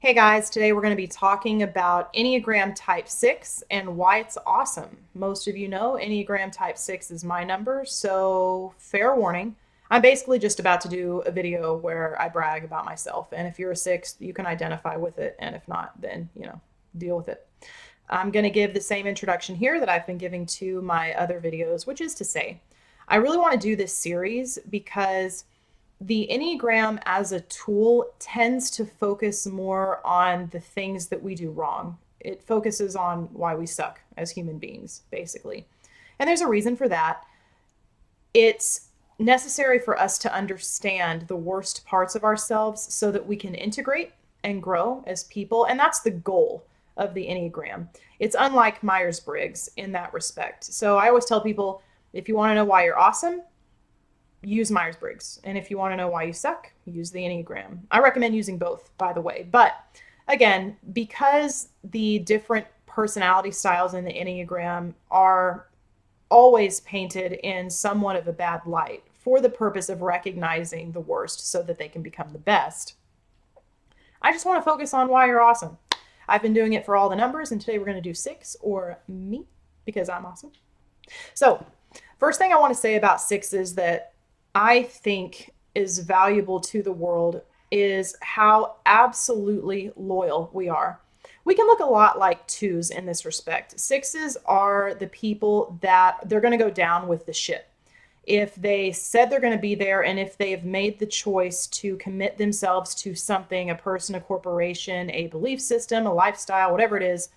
Hey guys, today we're going to be talking about Enneagram Type 6 and why it's awesome. Most of you know Enneagram Type 6 is my number, so fair warning. I'm basically just about to do a video where I brag about myself, and if you're a 6, you can identify with it, and if not, then, deal with it. I'm going to give the same introduction here that I've been giving to my other videos, which is to say, I really want to do this series because the Enneagram as a tool tends to focus more on the things that we do wrong. It focuses on why we suck as human beings, basically. And there's a reason for that. It's necessary for us to understand the worst parts of ourselves so that we can integrate and grow as people. And that's the goal of the Enneagram. It's unlike Myers Briggs in that respect. So I always tell people if you want to know why you're awesome, use Myers Briggs. And if you want to know why you suck, use the Enneagram. I recommend using both, by the way. But again, because the different personality styles in the Enneagram are always painted in somewhat of a bad light for the purpose of recognizing the worst so that they can become the best, I just want to focus on why you're awesome. I've been doing it for all the numbers, and today we're going to do 6, or me, because I'm awesome. So, first thing I want to say about 6 is that I think is valuable to the world is how absolutely loyal we are. We can look a lot like 2s in this respect. 6s are the people that they're going to go down with the ship. If they said they're going to be there, and if they have made the choice to commit themselves to something, a person, a corporation, a belief system, a lifestyle, whatever it is,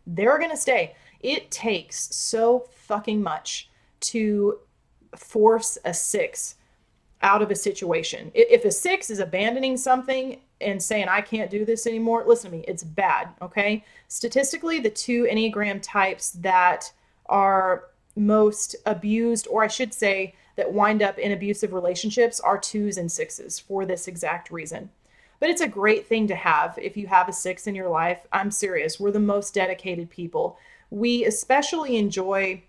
they're going to stay. It takes so fucking much to force a 6 out of a situation. If a 6 is abandoning something and saying, I can't do this anymore, listen to me, it's bad, okay? Statistically, the 2 Enneagram types that are most abused, or I should say, that wind up in abusive relationships are 2s and 6s for this exact reason. But it's a great thing to have if you have a 6 in your life. I'm serious. We're the most dedicated people. We especially enjoy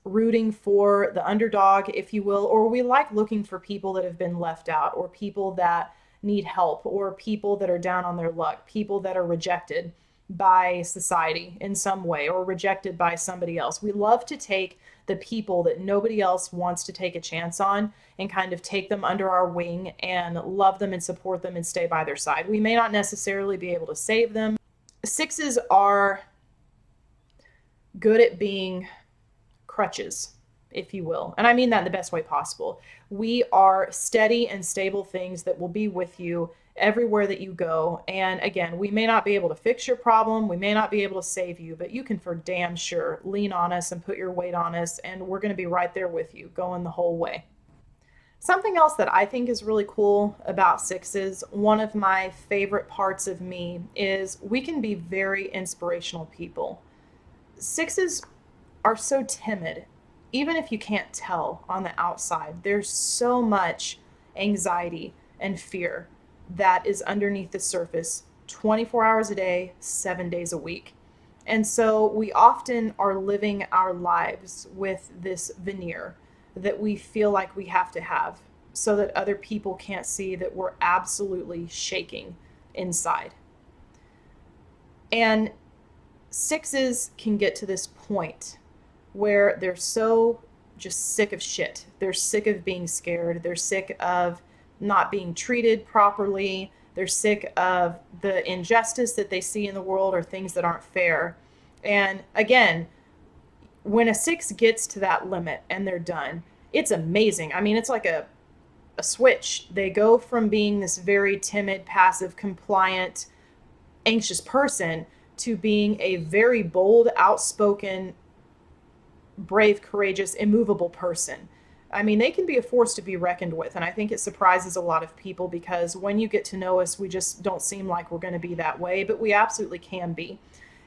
rooting for the underdog, if you will, or we like looking for people that have been left out, or people that need help, or people that are down on their luck, people that are rejected by society in some way, or rejected by somebody else. We love to take the people that nobody else wants to take a chance on and kind of take them under our wing and love them and support them and stay by their side. We may not necessarily be able to save them. 6s are good at being crutches, if you will. And I mean that in the best way possible. We are steady and stable things that will be with you everywhere that you go. And again, we may not be able to fix your problem, we may not be able to save you, but you can for damn sure lean on us and put your weight on us, and we're going to be right there with you going the whole way. Something else that I think is really cool about 6s, one of my favorite parts of me, is we can be very inspirational people. 6s are so timid, even if you can't tell on the outside. There's so much anxiety and fear that is underneath the surface 24 hours a day, 7 days a week. And so we often are living our lives with this veneer that we feel like we have to have so that other people can't see that we're absolutely shaking inside. And 6s can get to this point where they're so just sick of shit. They're sick of being scared. They're sick of not being treated properly. They're sick of the injustice that they see in the world or things that aren't fair. And again, when a 6 gets to that limit and they're done, it's amazing. I mean, it's like a switch. They go from being this very timid, passive, compliant, anxious person to being a very bold, outspoken, brave, courageous, immovable person. I mean, they can be a force to be reckoned with. And I think it surprises a lot of people because when you get to know us, we just don't seem like we're going to be that way, but we absolutely can be.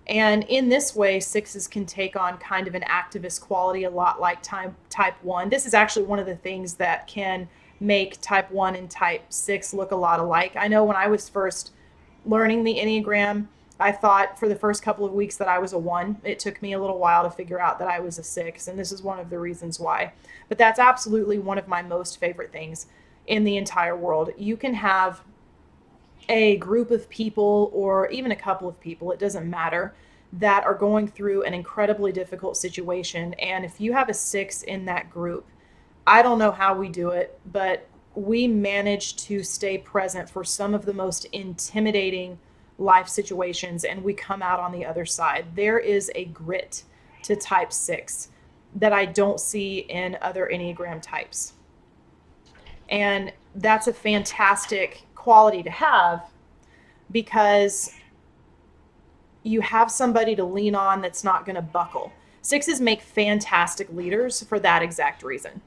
And in this way, 6s can take on kind of an activist quality, a lot like type 1. This is actually one of the things that can make type 1 and type 6 look a lot alike. I know when I was first learning the Enneagram, I thought for the first couple of weeks that I was a 1. It took me a little while to figure out that I was a 6, and this is one of the reasons why. But that's absolutely one of my most favorite things in the entire world. You can have a group of people or even a couple of people, it doesn't matter, that are going through an incredibly difficult situation. And if you have a six in that group, I don't know how we do it, but we manage to stay present for some of the most intimidating life situations and we come out on the other side. There is a grit to type six that I don't see in other Enneagram types. And that's a fantastic quality to have because you have somebody to lean on that's not going to buckle. Sixes make fantastic leaders for that exact reason.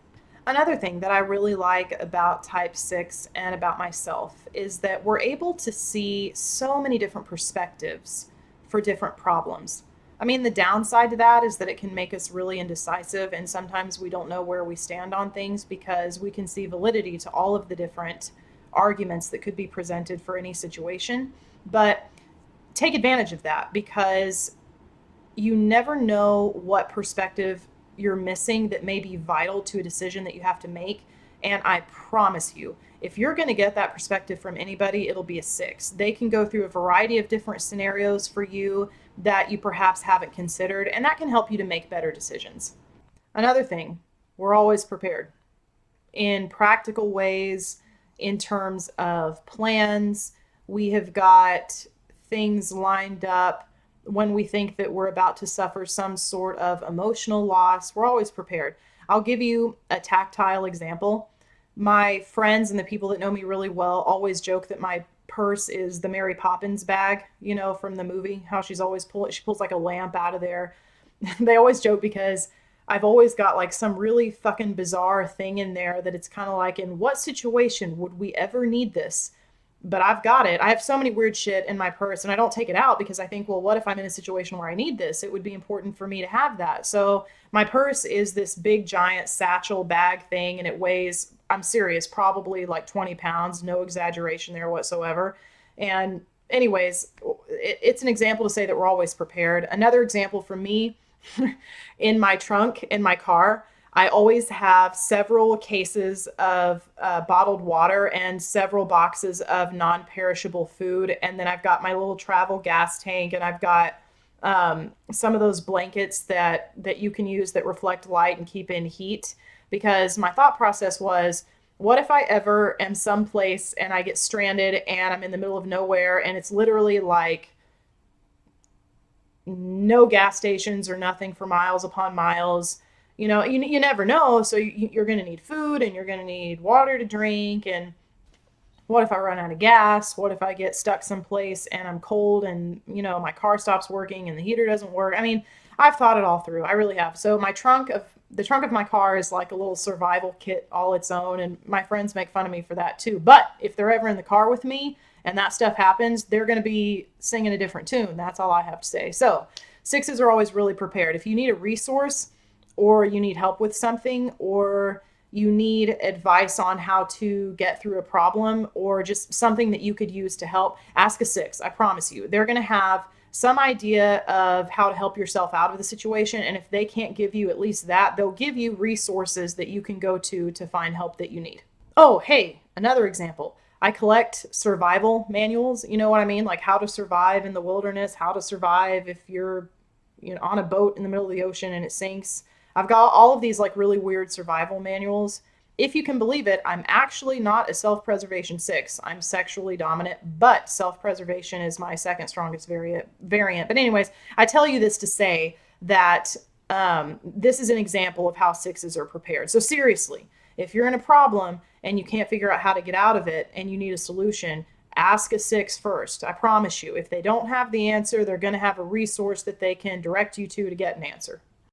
Another thing that I really like about type six and about myself is that we're able to see so many different perspectives for different problems. I mean, the downside to that is that it can make us really indecisive, and sometimes we don't know where we stand on things because we can see validity to all of the different arguments that could be presented for any situation. But take advantage of that because you never know what perspective you're missing that may be vital to a decision that you have to make. And I promise you, if you're going to get that perspective from anybody, it'll be a six. They can go through a variety of different scenarios for you that you perhaps haven't considered, and that can help you to make better decisions. Another thing, we're always prepared in practical ways, in terms of plans. We have got things lined up when we think that we're about to suffer some sort of emotional loss. We're always prepared. I'll give you a tactile example. My friends and the people that know me really well always joke that my purse is the Mary Poppins bag, from the movie, how she pulls like a lamp out of there. They always joke because I've always got like some really fucking bizarre thing in there that it's kind of like, in what situation would we ever need this? But I've got it. I have so many weird shit in my purse and I don't take it out because I think, well, what if I'm in a situation where I need this? It would be important for me to have that. So my purse is this big giant satchel bag thing and it weighs, I'm serious, probably like 20 pounds, no exaggeration there whatsoever. And anyways, it's an example to say that we're always prepared. Another example for me, in my trunk in my car, I always have several cases of bottled water and several boxes of non-perishable food. And then I've got my little travel gas tank, and I've got some of those blankets that you can use that reflect light and keep in heat. Because my thought process was, what if I ever am someplace and I get stranded and I'm in the middle of nowhere and it's literally like no gas stations or nothing for miles upon miles. You never know. So you're going to need food and you're going to need water to drink. And what if I run out of gas? What if I get stuck someplace and I'm cold and, my car stops working and the heater doesn't work? I mean, I've thought it all through. I really have. So the trunk of my car is like a little survival kit all its own. And my friends make fun of me for that too. But if they're ever in the car with me and that stuff happens, they're going to be singing a different tune. That's all I have to say. So sixes are always really prepared. If you need a resource or you need help with something or you need advice on how to get through a problem or just something that you could use to help, ask a six. I promise you, they're going to have some idea of how to help yourself out of the situation. And if they can't give you at least that, they'll give you resources that you can go to find help that you need. Oh, hey, another example. I collect survival manuals. You know what I mean? Like how to survive in the wilderness, how to survive if you're, on a boat in the middle of the ocean and it sinks. I've got all of these like really weird survival manuals. If you can believe it, I'm actually not a self-preservation six. I'm sexually dominant, but self-preservation is my second strongest variant. But anyways, I tell you this to say that this is an example of how sixes are prepared. So seriously, if you're in a problem and you can't figure out how to get out of it and you need a solution, ask a six first. I promise you, if they don't have the answer, they're going to have a resource that they can direct you to get an answer.